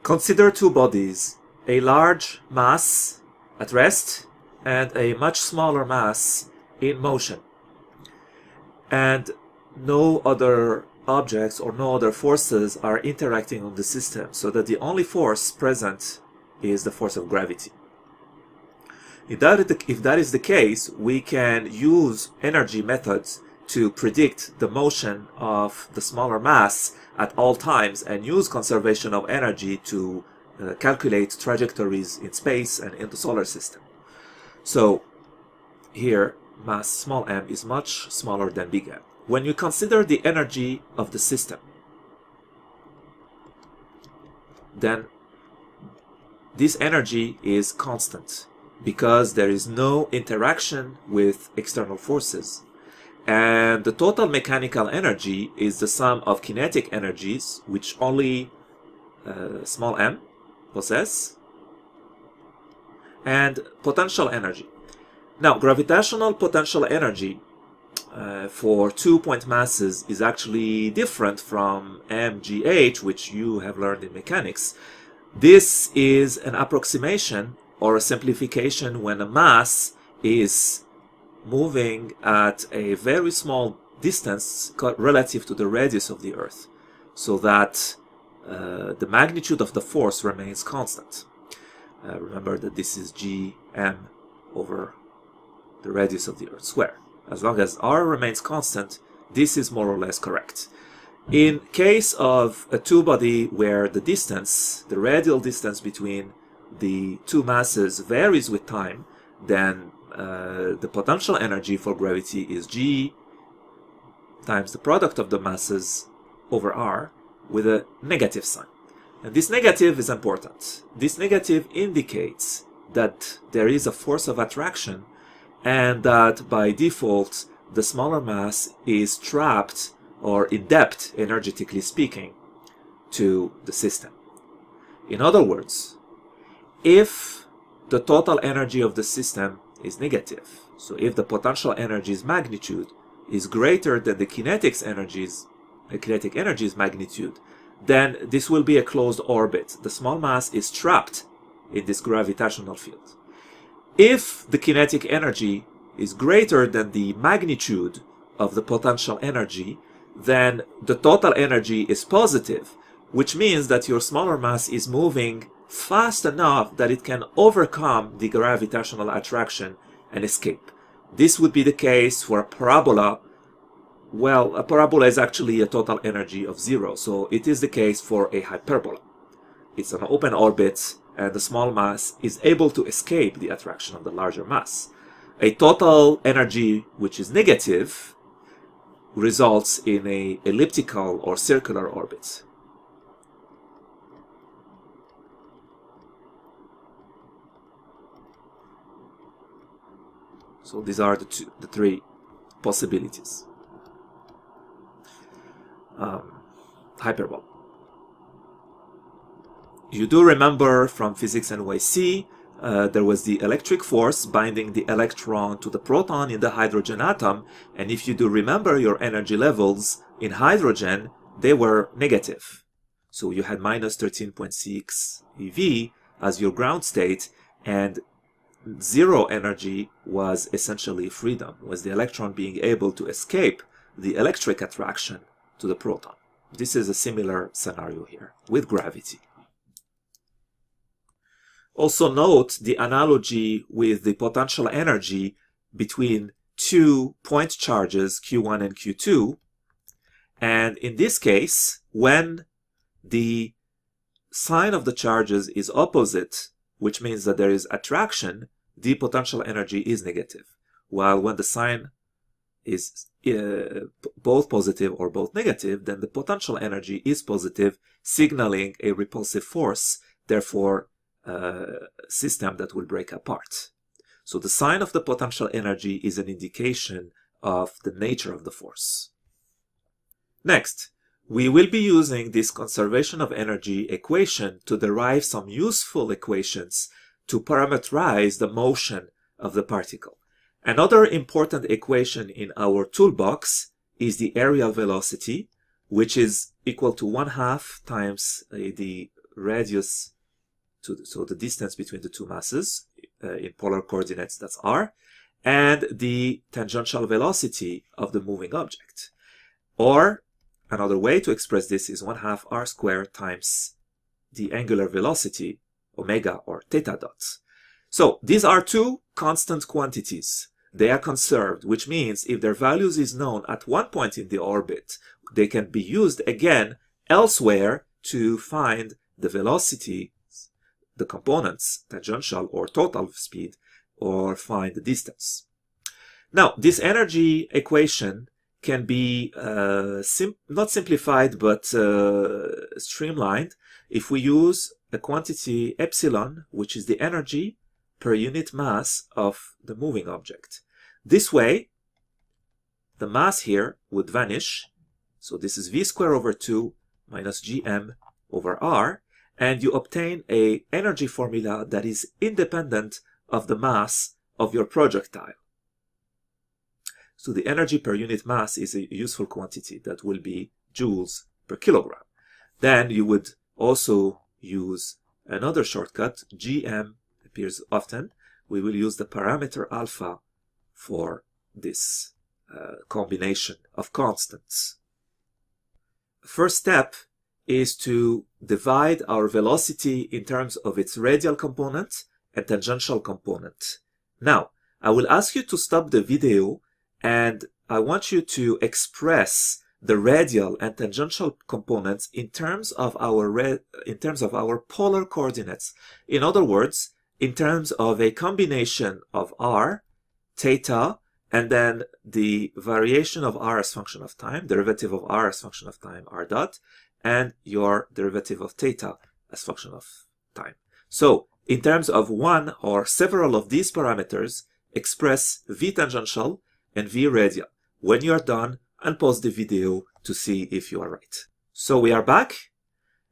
Consider two bodies, a large mass at rest and a much smaller mass in motion. And no other objects or no other forces are interacting on the system, so that the only force present is the force of gravity. If that is the case, we can use energy methods to predict the motion of the smaller mass at all times and use conservation of energy to calculate trajectories in space and in the solar system. So here, mass small m is much smaller than big M. When you consider the energy of the system, then this energy is constant because there is no interaction with external forces. And the total mechanical energy is the sum of kinetic energies, which only small m possess, and potential energy. Now, gravitational potential energy for two-point masses is actually different from mgh, which you have learned in mechanics. This is an approximation or a simplification when a mass is moving at a very small distance relative to the radius of the Earth, so that the magnitude of the force remains constant. Remember that this is gm over the radius of the Earth square. As long as r remains constant, this is more or less correct. In case of a two-body where the distance, the radial distance between the two masses varies with time, then the potential energy for gravity is g times the product of the masses over r with a negative sign. And this negative is important. This negative indicates that there is a force of attraction and that by default the smaller mass is trapped or indebted, energetically speaking, to the system. In other words, if the total energy of the system is negative, so if the potential energy's magnitude is greater than the kinetic energy's magnitude, then this will be a closed orbit. The small mass is trapped in this gravitational field. If the kinetic energy is greater than the magnitude of the potential energy, then the total energy is positive, which means that your smaller mass is moving fast enough that it can overcome the gravitational attraction and escape. This would be the case for a parabola. Well, a parabola is actually a total energy of 0, so it is the case for a hyperbola. It's an open orbit, and the small mass is able to escape the attraction of the larger mass. A total energy which is negative results in an elliptical or circular orbit. So these are the three possibilities. Hyperbola. You do remember from physics NYC, there was the electric force binding the electron to the proton in the hydrogen atom, and if you do remember your energy levels in hydrogen, they were negative. So you had minus 13.6 eV as your ground state, and zero energy was essentially freedom, was the electron being able to escape the electric attraction to the proton. This is a similar scenario here with gravity. Also note the analogy with the potential energy between two point charges, Q1 and Q2. And in this case, when the sign of the charges is opposite, which means that there is attraction, the potential energy is negative. While when the sign is both positive or both negative, then the potential energy is positive, signaling a repulsive force, therefore system that will break apart. So the sign of the potential energy is an indication of the nature of the force. Next, we will be using this conservation of energy equation to derive some useful equations to parameterize the motion of the particle. Another important equation in our toolbox is the areal velocity, which is equal to 1/2 times the radius, so the distance between the two masses in polar coordinates, that's r, and the tangential velocity of the moving object. Or another way to express this is 1/2 r squared times the angular velocity, omega or theta dot. So these are two constant quantities. They are conserved, which means if their values is known at one point in the orbit, they can be used again elsewhere to find the velocity, the components, tangential or total speed, or find the distance. Now, this energy equation can be not simplified, but streamlined if we use a quantity epsilon, which is the energy per unit mass of the moving object. This way, the mass here would vanish. So this is v squared over 2 minus gm over r, and you obtain an energy formula that is independent of the mass of your projectile. So the energy per unit mass is a useful quantity that will be joules per kilogram. Then you would also use another shortcut. Gm appears often. We will use the parameter alpha for this combination of constants. First step is to divide our velocity in terms of its radial component and tangential component. Now, I will ask you to stop the video, and I want you to express the radial and tangential components in terms of our polar coordinates. In other words, in terms of a combination of r, theta, and then the variation of r as function of time, derivative of r as function of time, r dot, and your derivative of theta as function of time. So, in terms of one or several of these parameters, express v tangential and v radial. When you are done, unpause the video to see if you are right. So we are back,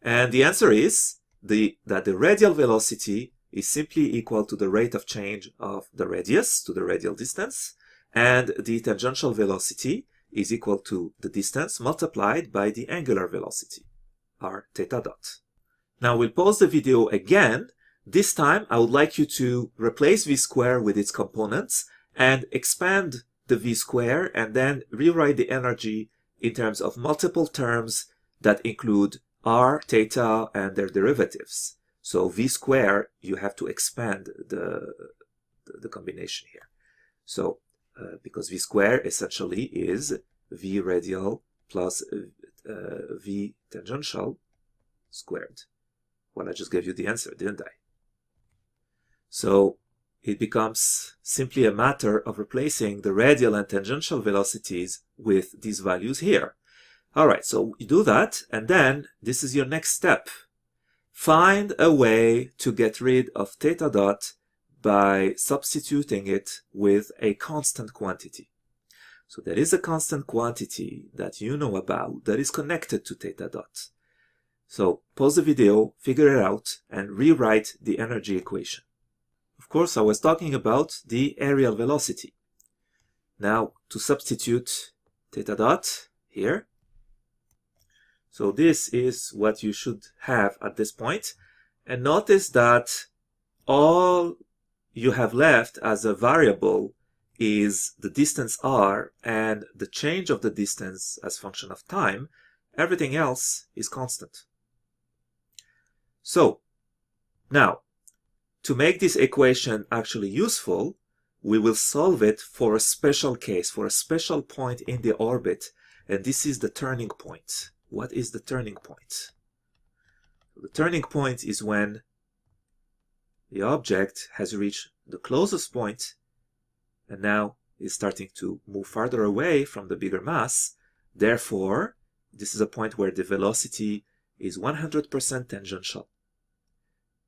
and the answer is that the radial velocity is simply equal to the rate of change of the radius to the radial distance, and the tangential velocity is equal to the distance multiplied by the angular velocity, r theta dot. Now we'll pause the video again. This time I would like you to replace v squared with its components and expand the v squared, and then rewrite the energy in terms of multiple terms that include r, theta, and their derivatives. So v squared, you have to expand the combination here. So because v squared essentially is v radial plus v tangential squared. Well, I just gave you the answer, didn't I? So it becomes simply a matter of replacing the radial and tangential velocities with these values here. All right, so you do that, and then this is your next step. Find a way to get rid of theta dot by substituting it with a constant quantity. So there is a constant quantity that you know about that is connected to theta dot. So pause the video, figure it out, and rewrite the energy equation. Of course, I was talking about the aerial velocity. Now, to substitute theta dot here. So this is what you should have at this point. And notice that all you have left as a variable is the distance r and the change of the distance as function of time. Everything else is constant. So, now, to make this equation actually useful, we will solve it for a special case, for a special point in the orbit, and this is the turning point. What is the turning point? The turning point is when the object has reached the closest point and now is starting to move farther away from the bigger mass. Therefore, this is a point where the velocity is 100% tangential,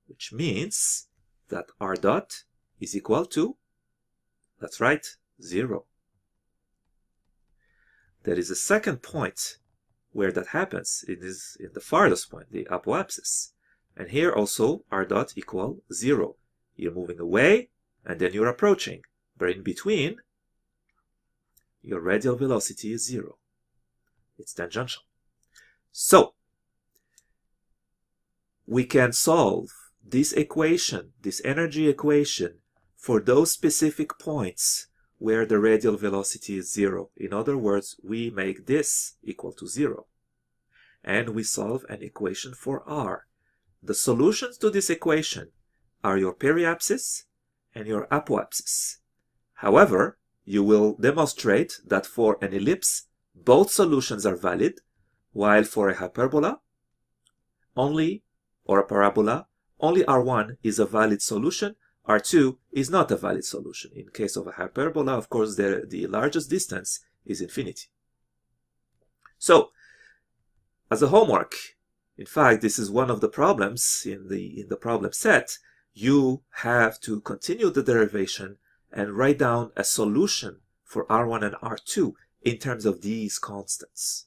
which means that r dot is equal to, that's right, 0. There is a second point where that happens. It is in the farthest point, the apoapsis. And here also r dot equal 0. You're moving away and then you're approaching. But in between, your radial velocity is 0. It's tangential. So, we can solve this equation, this energy equation, for those specific points where the radial velocity is 0. In other words, we make this equal to 0. And we solve an equation for r. The solutions to this equation are your periapsis and your apoapsis. However, you will demonstrate that for an ellipse, both solutions are valid, while for a hyperbola, or a parabola, only r1 is a valid solution, r2 is not a valid solution. In case of a hyperbola, of course, the largest distance is infinity. So, as a homework, in fact, this is one of the problems in the problem set, you have to continue the derivation and write down a solution for r1 and r2 in terms of these constants.